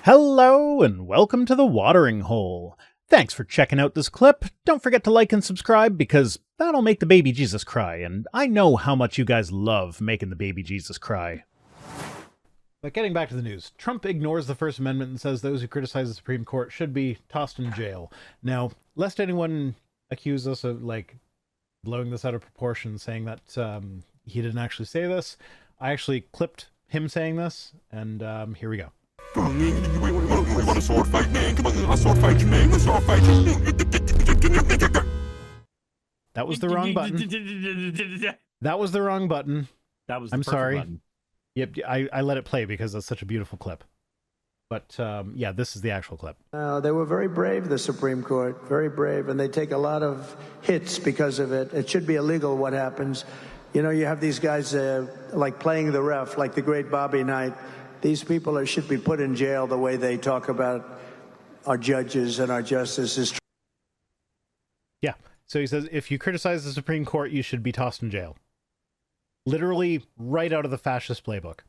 Hello and welcome to the Watering Hole. Thanks for checking out this clip. Don't forget to like and subscribe because that'll make the baby Jesus cry, and I know how much you guys love making the baby Jesus cry. But getting back to the news, Trump ignores the First Amendment and says those who criticize the Supreme Court should be tossed in jail. Now, lest anyone accuse us of, blowing this out of proportion, saying that he didn't actually say this, I actually clipped him saying this, and here we go. Want a sword fight, man? Come on, I'll sword fight you, man. Let's sword fight you. That was the wrong button. That was the wrong button. That was the I'm sorry. button. Yep, I let it play because that's such a beautiful clip. But yeah, this is the actual clip. They were very brave, the Supreme Court, very brave, and they take a lot of hits because of it. It should be illegal what happens. You know, you have these guys like playing the ref, like the great Bobby Knight. These people should be put in jail the way they talk about our judges and our justices. Yeah, so he says, if you criticize the Supreme Court, you should be tossed in jail. Literally right out of the fascist playbook.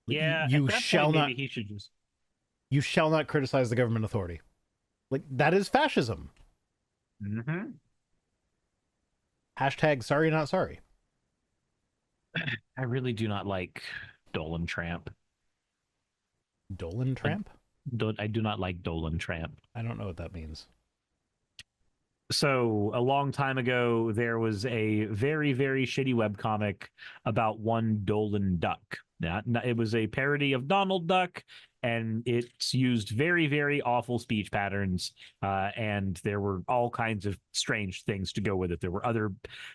Yeah, you at that shall point, not. maybe he should just. You shall not criticize the government authority. Like, that is fascism. Mm-hmm. Hashtag sorry not sorry. I really do not like Dolan Tramp. Dolan Tramp? I do not like Dolan Tramp. I don't know what that means. So a long time ago, there was a very, very shitty webcomic about one Dolan Duck. It was a parody of Donald Duck, and it's used very, very awful speech patterns, and there were all kinds of strange things to go with it. There were other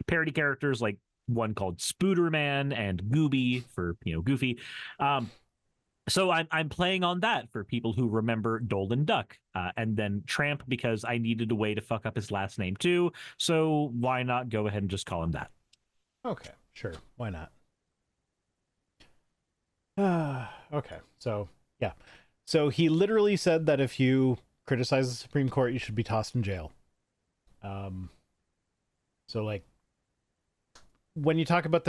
parody characters, like one called Spooderman and Gooby for, Goofy. So I'm playing on that for people who remember Dolan Duck, and then Tramp because I needed a way to fuck up his last name too. So why not go ahead and just call him that? Okay, sure. Why not? Okay, so yeah. So he literally said that if you criticize the Supreme Court, you should be tossed in jail. So when you talk about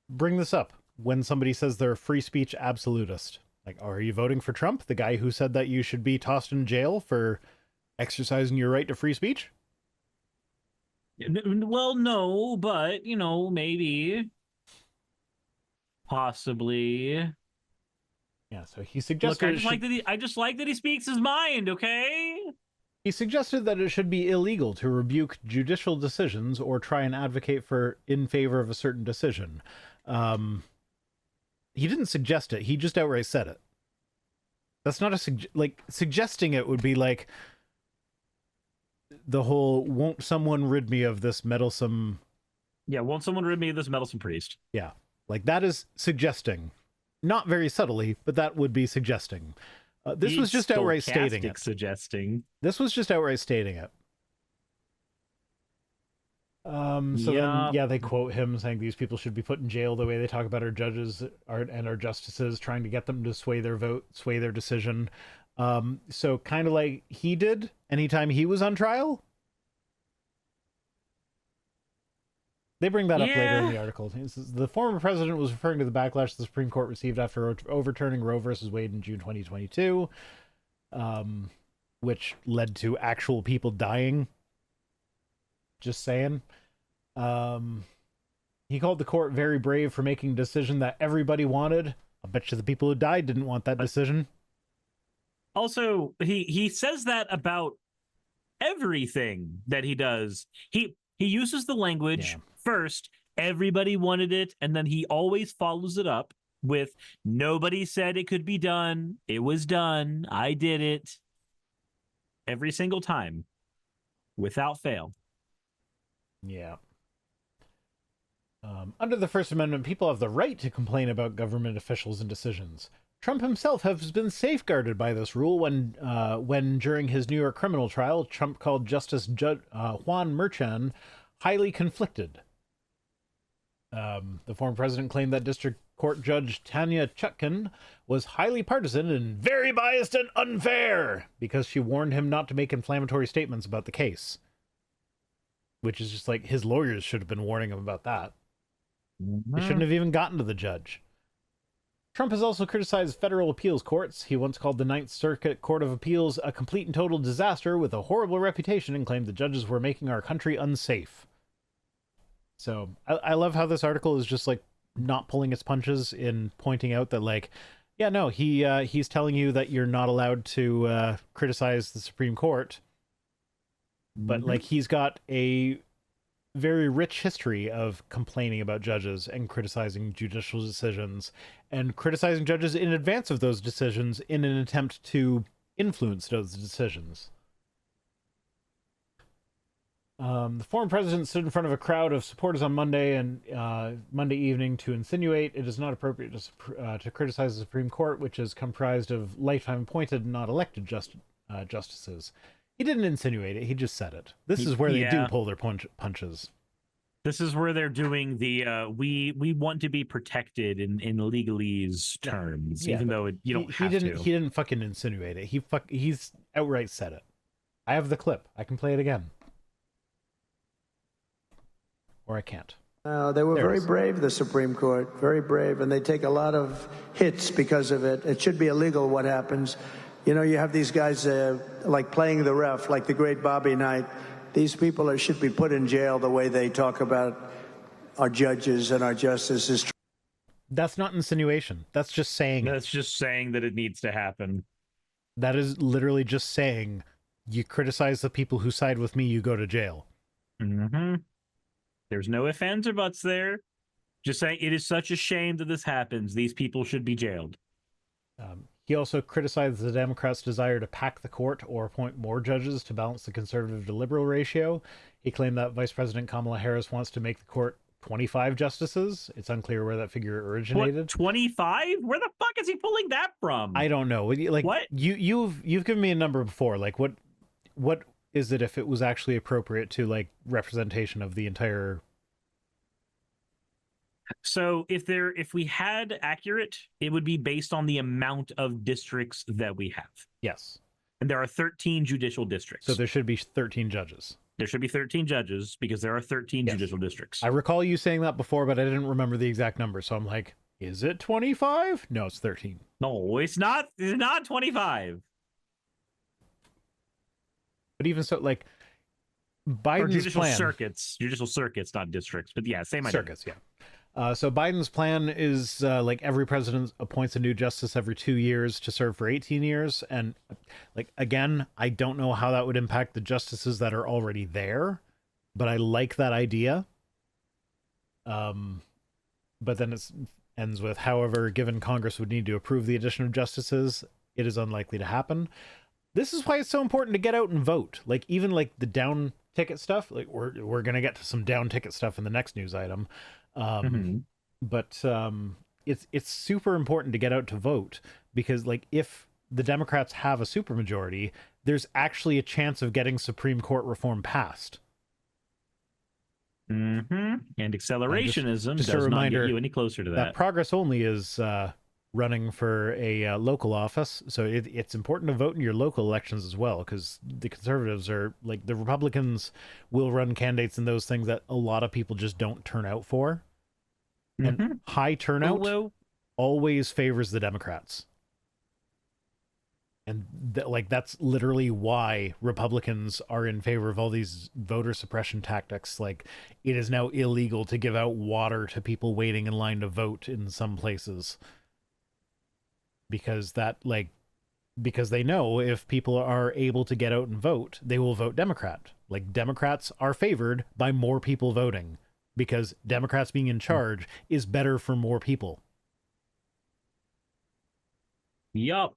bring this up. When somebody says they're a free speech absolutist, are you voting for Trump, the guy who said that you should be tossed in jail for exercising your right to free speech? Well, no, but, maybe. Possibly. Yeah, so he suggested... Look, I just like that he speaks his mind, okay? He suggested that it should be illegal to rebuke judicial decisions or try and advocate in favor of a certain decision. He didn't suggest it. He just outright said it. That's not suggesting it would be like the whole, won't someone rid me of this meddlesome... Yeah, won't someone rid me of this meddlesome priest? Yeah, that is suggesting. Not very subtly, but that would be suggesting. This was just outright stating it. Suggesting. This was just outright stating it. Then they quote him saying these people should be put in jail the way they talk about our judges and our justices, trying to get them to sway their vote, sway their decision. So kind of like he did anytime he was on trial. They bring that up later in the article. The former president was referring to the backlash the Supreme Court received after overturning Roe versus Wade in June 2022, which led to actual people dying. Just saying. He called the court very brave for making a decision that everybody wanted. I bet you the people who died didn't want that decision. Also, he says that about everything that he does. He uses the language first, everybody wanted it, and then he always follows it up with, nobody said it could be done. It was done. I did it. Every single time. Without fail. Yeah. Under the First Amendment, people have the right to complain about government officials and decisions. Trump himself has been safeguarded by this rule when during his New York criminal trial, Trump called Justice Juan Merchan highly conflicted. The former president claimed that District Court Judge Tanya Chutkan was highly partisan and very biased and unfair because she warned him not to make inflammatory statements about the case. Which is just his lawyers should have been warning him about that. They shouldn't have even gotten to the judge. Trump has also criticized federal appeals courts. He once called the Ninth Circuit Court of Appeals a complete and total disaster with a horrible reputation and claimed the judges were making our country unsafe. So I love how this article is just like not pulling its punches in pointing out that, like, yeah, no, he's telling you that you're not allowed to criticize the Supreme Court, but like he's got a very rich history of complaining about judges and criticizing judicial decisions and criticizing judges in advance of those decisions in an attempt to influence those decisions. The former president stood in front of a crowd of supporters on Monday evening to insinuate it is not appropriate to criticize the Supreme Court, which is comprised of lifetime appointed and not elected justices. He didn't insinuate it. He just said it. This is where they do pull their punches. This is where they're doing the we want to be protected in legalese terms, even though you don't have to. He didn't fucking insinuate it. He's outright said it. I have the clip. I can play it again. Or I can't. They were very brave, the Supreme Court, very brave, and they take a lot of hits because of it. It should be illegal what happens. You know, you have these guys like playing the ref, like the great Bobby Knight. These people should be put in jail the way they talk about our judges and our justices. That's not insinuation. That's just saying. That's just saying that it needs to happen. That is literally just saying, you criticize the people who side with me, you go to jail. Mm-hmm. There's no ifs, ands, or buts there. Just saying it is such a shame that this happens. These people should be jailed. He also criticized the Democrats' desire to pack the court or appoint more judges to balance the conservative to liberal ratio. He claimed that Vice President Kamala Harris wants to make the court 25 justices. It's unclear where that figure originated. What, 25? Where the fuck is he pulling that from? I don't know. Like, what? You've given me a number before. Like, what is it if it was actually appropriate to, like, representation of the entire... So if we had accurate, it would be based on the amount of districts that we have. Yes. And there are 13 judicial districts. So there should be 13 judges. There should be 13 judges because there are 13 judicial districts. I recall you saying that before, but I didn't remember the exact number. So I'm like, is it 25? No, it's 13. No, it's not. It's not 25. But even so, like, Biden's judicial plan... Judicial circuits, not districts. But yeah, same idea. Circuits, yeah. So Biden's plan is like every president appoints a new justice every 2 years to serve for 18 years. And like, again, I don't know how that would impact the justices that are already there, but I like that idea. But then it ends with, however, given Congress would need to approve the addition of justices, it is unlikely to happen. This is why it's so important to get out and vote. Like, even like the down ticket stuff, like we're going to get to some down ticket stuff in the next news item. But it's super important to get out to vote, because like if the Democrats have a supermajority, there's actually a chance of getting Supreme Court reform passed. And accelerationism just does a reminder, not get you any closer to that. Progress Only is running for a local office, so it's important to vote in your local elections as well, because the conservatives are like, the Republicans will run candidates in those things that a lot of people just don't turn out for. And high turnout always favors the Democrats. And that's literally why Republicans are in favor of all these voter suppression tactics. Like, it is now illegal to give out water to people waiting in line to vote in some places. Because they know if people are able to get out and vote, they will vote Democrat. Like, Democrats are favored by more people voting, because Democrats being in charge is better for more people. Yup.